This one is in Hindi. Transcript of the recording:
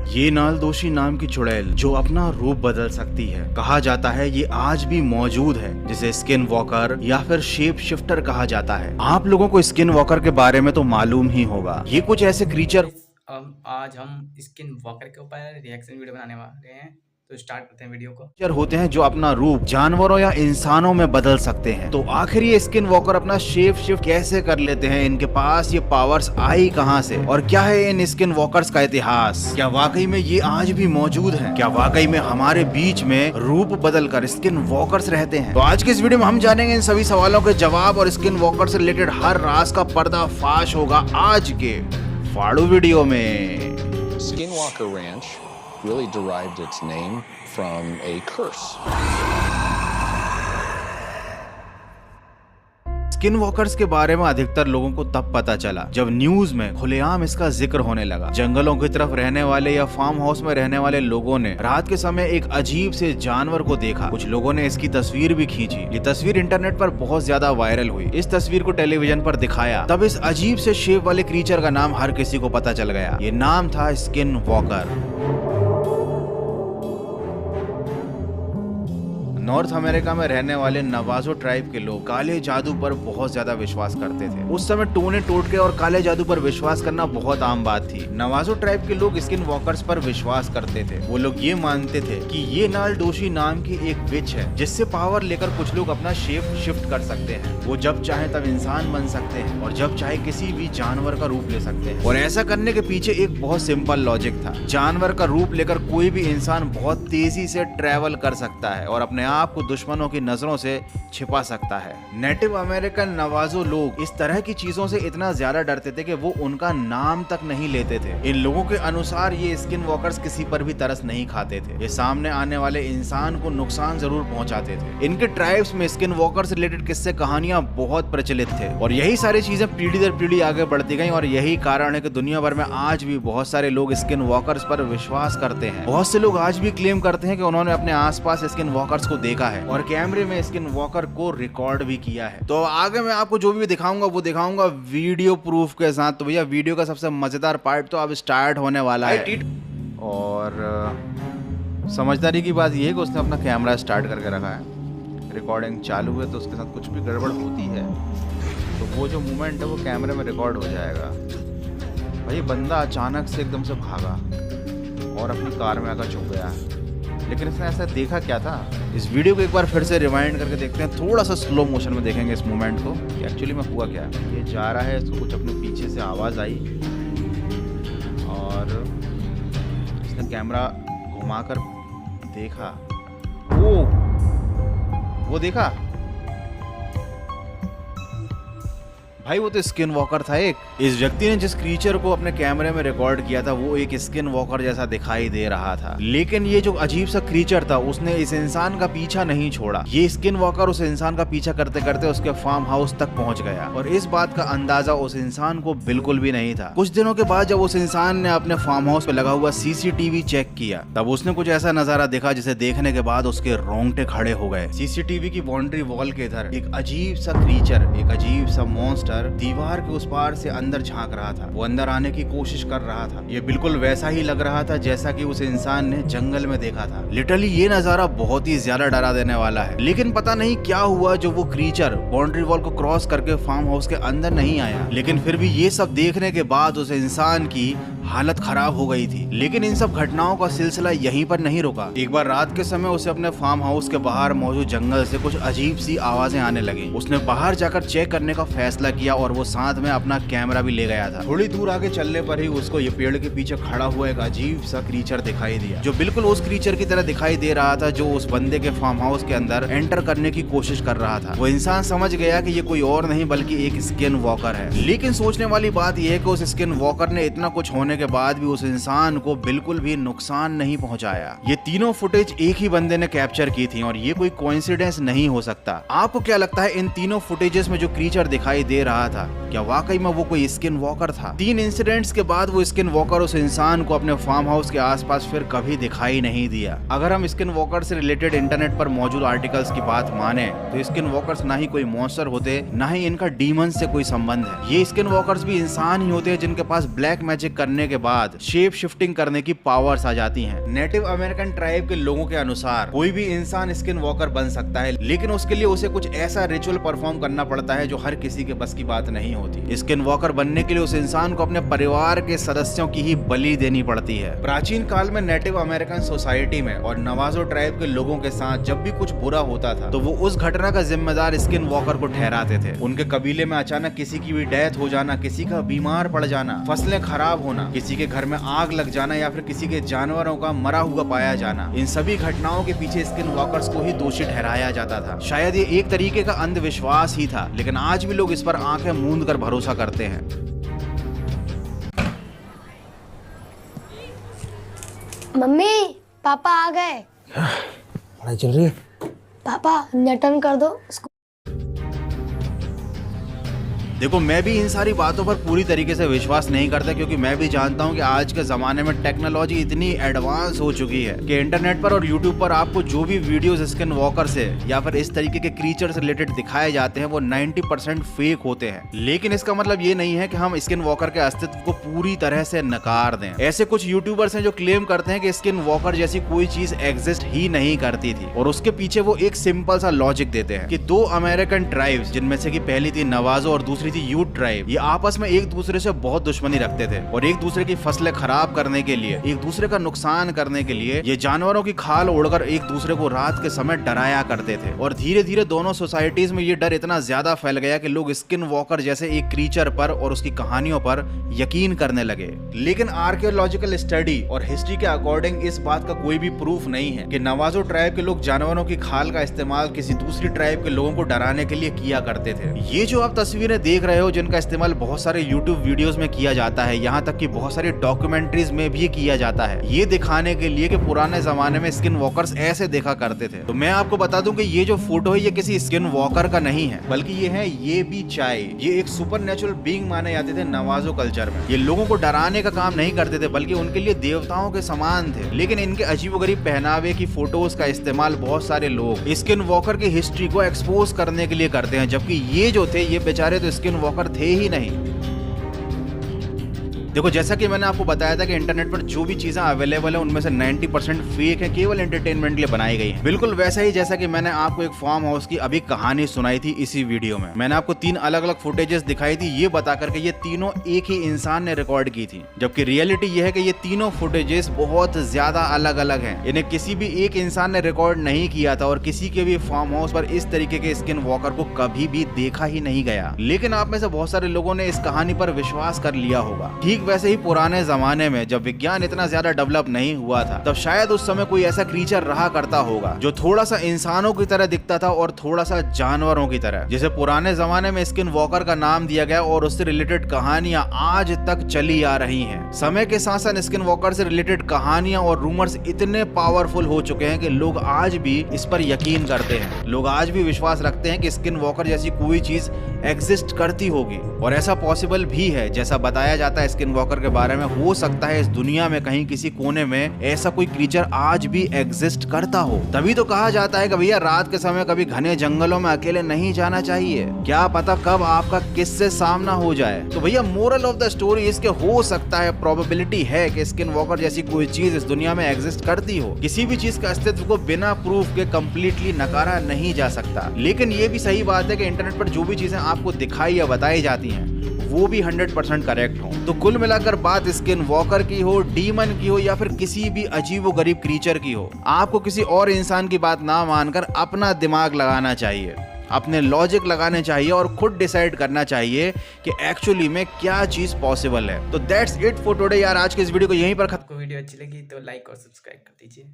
ये नालदोशी नाम की चुड़ैल जो अपना रूप बदल सकती है, कहा जाता है ये आज भी मौजूद है, जिसे स्किन वॉकर या फिर शेप शिफ्टर कहा जाता है। आप लोगों को स्किन वॉकर के बारे में तो मालूम ही होगा। ये कुछ ऐसे क्रीचर आज हम स्किन वॉकर के ऊपर रिएक्शन वीडियो बनाने वाले हैं, तो स्टार्ट करते हैं वीडियो को। होते हैं जो अपना रूप जानवरों या इंसानों में बदल सकते हैं। तो आखिर ये स्किन वॉकर अपना शेप शिफ्ट कैसे कर लेते हैं, इनके पास ये पावर्स आई कहां से, और क्या है इन स्किन वॉकर्स का इतिहास? क्या वाकई में ये आज भी मौजूद हैं? क्या वाकई में हमारे बीच में रूप बदलकर स्किन वॉकर्स रहते हैं? तो आज के इस वीडियो में हम जानेंगे इन सभी सवालों के जवाब, और स्किन वॉकर से रिलेटेड हर राज का पर्दाफाश होगा आज के फाड़ू वीडियो में। Skinwalker Ranch really derived its name from a curse. Skin walkers के बारे में अधिकतर लोगों को तब पता चला जब न्यूज में खुलेआम इसका जिक्र होने लगा। जंगलों की तरफ रहने वाले या फार्म हाउस में रहने वाले लोगों ने रात के समय एक अजीब से जानवर को देखा। कुछ लोगों ने इसकी तस्वीर भी खींची। ये तस्वीर इंटरनेट पर बहुत ज्यादा वायरल हुई। इस तस्वीर को टेलीविजन पर दिखाया, तब इस अजीब से शेप वाले क्रीचर का नाम हर किसी को पता चल गया। ये नाम था स्किन वॉकर। नॉर्थ अमेरिका में रहने वाले नवाजो ट्राइब के लोग काले जादू पर बहुत ज्यादा विश्वास करते थे। उस समय टोने टोटके और काले जादू पर विश्वास करना बहुत आम बात थी। नवाजो ट्राइब के लोग स्किन वॉकर्स पर विश्वास करते थे। वो लोग ये मानते थे कि ये नालदोशी नाम की एक विच है, जिससे पावर लेकर कुछ लोग अपना शेप शिफ्ट कर सकते हैं। वो जब चाहे तब इंसान बन सकते हैं और जब चाहे किसी भी जानवर का रूप ले सकते हैं। और ऐसा करने के पीछे एक बहुत सिंपल लॉजिक था। जानवर का रूप लेकर कोई भी इंसान बहुत तेजी से ट्रेवल कर सकता है और अपने आपको दुश्मनों की नजरों से छिपा सकता है। नेटिव अमेरिकन नवाजो लोग इस तरह की चीजों से इतना ज्यादा डरते थे कि वो उनका नाम तक नहीं लेते थे। इन लोगों के अनुसार ये स्किन वॉकर्स किसी पर भी तरस नहीं खाते थे। ये सामने आने वाले इंसान को नुकसान जरूर पहुंचाते थे। इनके ट्राइब्स में स्किन वॉकर्स रिलेटेड किस्से कहानियां बहुत प्रचलित थे और यही सारी चीजें पीढ़ी दर पीढ़ी आगे बढ़ती गई। और यही कारण है कि दुनिया भर में आज भी बहुत सारे लोग स्किन वॉकर्स पर विश्वास करते हैं। बहुत से लोग आज भी क्लेम करते हैं कि उन्होंने अपने आसपास स्किन वॉकर्स को देखा है और कैमरे में स्किन वॉकर को रिकॉर्ड भी किया है। तो आगे मैं आपको जो भी दिखाऊंगा वो दिखाऊंगा वीडियो प्रूफ के साथ। तो भैया वीडियो का सबसे मजेदार पार्ट तो अब स्टार्ट होने वाला है। और समझदारी की बात यह है कि उसने अपना कैमरा स्टार्ट करके रखा है। रिकॉर्डिंग चालू है तो उसके साथ कुछ भी गड़बड़ होती है तो वो जो मूवमेंट है वो कैमरे में रिकॉर्ड हो जाएगा। भाई बंदा अचानक से एकदम से भागा और अपनी कार में आकर छुप गया, लेकिन इसने ऐसा देखा क्या था? इस वीडियो को एक बार फिर से रिवाइंड करके देखते हैं। थोड़ा सा स्लो मोशन में देखेंगे इस मोमेंट को कि एक्चुअली में हुआ क्या। ये जा रहा है, इसको कुछ अपने पीछे से आवाज़ आई और इसने कैमरा घुमाकर देखा। वो देखा भाई, वो तो स्किन वॉकर था एक। इस व्यक्ति ने जिस क्रीचर को अपने कैमरे में रिकॉर्ड किया था वो एक स्किन वॉकर जैसा दिखाई दे रहा था, लेकिन ये जो अजीब सा क्रीचर था उसने इस इंसान का पीछा नहीं छोड़ा। ये स्किन वॉकर उस इंसान का पीछा करते करते उसके फार्म हाउस तक पहुंच गया और इस बात का अंदाजा उस इंसान को बिल्कुल भी नहीं था। कुछ दिनों के बाद जब उस इंसान ने अपने फार्म हाउस पे लगा हुआ सीसीटीवी चेक किया, तब उसने कुछ ऐसा नजारा देखा जिसे देखने के बाद उसके रोंगटे खड़े हो गए। सीसीटीवी की बाउंड्री वॉल के इधर एक अजीब सा क्रीचर, एक अजीब सा मॉन्स्टर दीवार के उस पार से अंदर झांक रहा था। वो अंदर आने की कोशिश कर रहा था। ये बिल्कुल वैसा ही लग रहा था जैसा कि उस इंसान ने जंगल में देखा था। लिटरली ये नजारा बहुत ही ज्यादा डरा देने वाला है। लेकिन पता नहीं क्या हुआ जो वो क्रीचर बाउंड्री वॉल को क्रॉस करके फार्म हाउस के अंदर नहीं आया। लेकिन फिर भी ये सब देखने के बाद उस इंसान की हालत खराब हो गई थी। लेकिन इन सब घटनाओं का सिलसिला यहीं पर नहीं रुका। एक बार रात के समय उसे अपने फार्म हाउस के बाहर मौजूद जंगल से कुछ अजीब सी आवाजें आने लगी। उसने बाहर जाकर चेक करने का फैसला किया और वो साथ में अपना कैमरा भी ले गया था। थोड़ी दूर आगे चलने पर ही उसको ये पेड़ के पीछे खड़ा हुआ एक अजीब सा क्रीचर दिखाई दिया, जो बिल्कुल उस क्रीचर की तरह दिखाई दे रहा था जो उस बंदे के फार्म हाउस के अंदर एंटर करने की कोशिश कर रहा था। वो इंसान समझ गया कि ये कोई और नहीं बल्कि एक स्किन वॉकर है। लेकिन सोचने वाली बात यह है कि उस स्किन वॉकर ने इतना कुछ होने के बाद भी उस इंसान को बिल्कुल भी नुकसान नहीं पहुंचाया। ये तीनों फुटेज एक ही बंदे ने कैप्चर की थी और ये कोई कोइंसिडेंस नहीं हो सकता। आपको क्या लगता है इन तीनों फुटेजेस में जो क्रीचर दिखाई दे रहा था क्या वाकई में वो कोई स्किन वॉकर था? 3 इंसिडेंट्स के बाद वो स्किन वॉकर उस इंसान को अपने फार्म हाउस के आसपास फिर कभी दिखाई नहीं दिया। अगर हम स्किन वॉकर से रिलेटेड इंटरनेट पर मौजूद आर्टिकल्स की बात माने तो स्किन वॉकर्स ना ही कोई मॉन्स्टर होते, ना ही इनका डीमन से कोई संबंध है। ये स्किन वॉकर्स भी इंसान ही होते हैं जिनके पास ब्लैक मैजिक करने के बाद शेप शिफ्टिंग करने की पावर्स आ जाती हैं। नेटिव अमेरिकन ट्राइब के लोगों के अनुसार कोई भी इंसान स्किन वॉकर बन सकता है, लेकिन उसके लिए उसे कुछ ऐसा रिचुअल परफॉर्म करना पड़ता है जो हर किसी के बस की बात नहीं होती। स्किन वॉकर बनने के लिए उस इंसान को अपने परिवार के सदस्यों की ही बलि देनी पड़ती है। प्राचीन काल में नेटिव अमेरिकन सोसाइटी में और नवाजो ट्राइब के लोगों के साथ जब भी कुछ बुरा होता था तो वो उस घटना का जिम्मेदार स्किन वॉकर को ठहराते थे। उनके कबीले में अचानक किसी की भी डेथ हो जाना, किसी का बीमार पड़ जाना, फसलें खराब होना, किसी के घर में आग लग जाना या फिर किसी के जानवरों का मरा हुआ पाया जाना, इन सभी घटनाओं के पीछे स्किन वॉकर्स को ही दोषी ठहराया जाता था। शायद ये एक तरीके का अंधविश्वास ही था, लेकिन आज भी लोग इस पर आंखें मूंद कर भरोसा करते हैं। मम्मी पापा आ गए। पढ़ाई चल रही है। पापा नेट ऑन कर दो। देखो, मैं भी इन सारी बातों पर पूरी तरीके से विश्वास नहीं करता, क्योंकि मैं भी जानता हूं कि आज के जमाने में टेक्नोलॉजी इतनी एडवांस हो चुकी है कि इंटरनेट पर और यूट्यूब पर आपको जो भी वीडियोस स्किन वॉकर से या फिर इस तरीके के क्रीचर से रिलेटेड दिखाए जाते हैं वो 90% फेक होते हैं। लेकिन इसका मतलब ये नहीं है कि हम स्किन वॉकर के अस्तित्व को पूरी तरह से नकार दें। ऐसे कुछ यूट्यूबर्स हैं जो क्लेम करते हैं कि स्किन वॉकर जैसी कोई चीज एग्जिस्ट ही नहीं करती थी, और उसके पीछे वो एक सिंपल सा लॉजिक देते हैं कि दो अमेरिकन ट्राइब्स, जिनमें से कि पहली थी नवाजो और दूसरी थी यूट ट्राइब, ये आपस में एक दूसरे से बहुत दुश्मनी रखते थे और एक दूसरे की फसलें खराब करने के लिए, एक दूसरे का नुकसान करने के लिए ये जानवरों की खाल ओढ़कर एक दूसरे को रात के समय डराया करते थे। और धीरे धीरे दोनों सोसाइटीज में ये डर इतना ज्यादा फैल गया कि लोग स्किन वॉकर जैसे एक क्रीचर पर और उसकी कहानियों पर यकीन करने लगे। लेकिन आर्कियोलॉजिकल स्टडी और हिस्ट्री के अकॉर्डिंग इस बात का कोई भी प्रूफ नहीं है कि नवाजो ट्राइब के लोग जानवरों की खाल का इस्तेमाल किसी दूसरी ट्राइब के लोगों को डराने के लिए किया करते थे। ये जो आप तस्वीरें देख रहे हो जिनका इस्तेमाल बहुत सारे YouTube वीडियोस में किया जाता है, यहाँ तक कि बहुत सारी डॉक्यूमेंट्रीज में भी किया जाता है, ये दिखाने के लिए कि पुराने जमाने में स्किन वॉकर्स ऐसे देखा करते थे। तो मैं आपको बता दूं कि ये जो फोटो है ये किसी स्किन वॉकर का नहीं है, बल्कि ये है ये भी चाय। ये एक सुपर नेचुरल बीइंग माने जाते थे नवाजो कल्चर में। ये लोगों को डराने का काम नहीं करते थे, बल्कि उनके लिए देवताओं के समान थे। लेकिन इनके अजीबोगरीब पहनावे की फोटोज का इस्तेमाल बहुत सारे लोग स्किन वॉकर की हिस्ट्री को एक्सपोज करने के लिए करते हैं, जबकि ये जो थे ये बेचारे तो स्किन वॉकर थे ही नहीं। देखो, जैसा कि मैंने आपको बताया था कि इंटरनेट पर जो भी चीजें अवेलेबल है उनमें से 90% फेक है, केवल एंटरटेनमेंट के लिए बनाई गई है। बिल्कुल वैसा ही जैसा कि मैंने आपको एक फार्म हाउस की अभी कहानी सुनाई थी इसी वीडियो में। मैंने आपको 3 अलग अलग फुटेजेस दिखाई थी ये बता करके ये तीनों एक ही इंसान ने रिकॉर्ड की थी, जबकि रियलिटी ये है कि ये तीनों फुटेजेस बहुत ज्यादा अलग अलग हैं। इन्हें किसी भी एक इंसान ने रिकॉर्ड नहीं किया था और किसी के भी फार्म हाउस पर इस तरीके के स्किन वॉकर को कभी भी देखा ही नहीं गया। लेकिन आप में से बहुत सारे लोगों ने इस कहानी पर विश्वास कर लिया होगा। ठीक वैसे ही पुराने जमाने में जब विज्ञान इतना ज्यादा डेवलप नहीं हुआ था, तब शायद उस समय कोई ऐसा क्रीचर रहा करता होगा जो थोड़ा सा इंसानों की तरह दिखता था और थोड़ा सा जानवरों की तरह, जिसे पुराने जमाने में स्किन वॉकर का नाम दिया गया और उससे रिलेटेड कहानियां आज तक चली आ रही हैं। समय के साथ साथ स्किन वॉकर से रिलेटेड कहानियां और रूमर्स इतने पावरफुल हो चुके हैं कि लोग आज भी इस पर यकीन करते हैं। लोग आज भी विश्वास रखते हैं कि स्किन वॉकर जैसी कोई चीज एग्जिस्ट करती होगी, और ऐसा पॉसिबल भी है। जैसा बताया जाता है स्किन वॉकर के बारे में, हो सकता है इस दुनिया में कहीं किसी कोने में ऐसा कोई क्रीचर आज भी एग्जिस्ट करता हो। तभी तो कहा जाता है कि भैया रात के समय कभी घने जंगलों में अकेले नहीं जाना चाहिए, क्या पता कब आपका किससे सामना हो जाए। तो भैया मोरल ऑफ द स्टोरी इसके हो सकता है, प्रोबेबिलिटी है कि स्किन वॉकर जैसी कोई चीज इस दुनिया में एग्जिस्ट करती हो। किसी भी चीज का अस्तित्व को बिना प्रूफ के कंप्लीटली नकारा नहीं जा सकता। लेकिन ये भी सही बात है कि इंटरनेट पर जो भी चीजें आपको दिखाई या बताई जाती हैं वो भी 100% करेक्ट हो। तो कुल मिलाकर बात स्किन वॉकर की हो, डीमन की हो या फिर किसी भी अजीबोगरीब क्रीचर की हो, आपको किसी और इंसान की बात ना मानकर अपना दिमाग लगाना चाहिए, अपने लॉजिक लगाने चाहिए और खुद डिसाइड करना चाहिए कि एक्चुअली में क्या चीज पॉसिबल है। तो दैट्स इट फॉर टुडे यार। आज के इस वीडियो को यहीं पर आपको वीडियो अच्छी लगी तो लाइक और सब्सक्राइब कर दीजिए।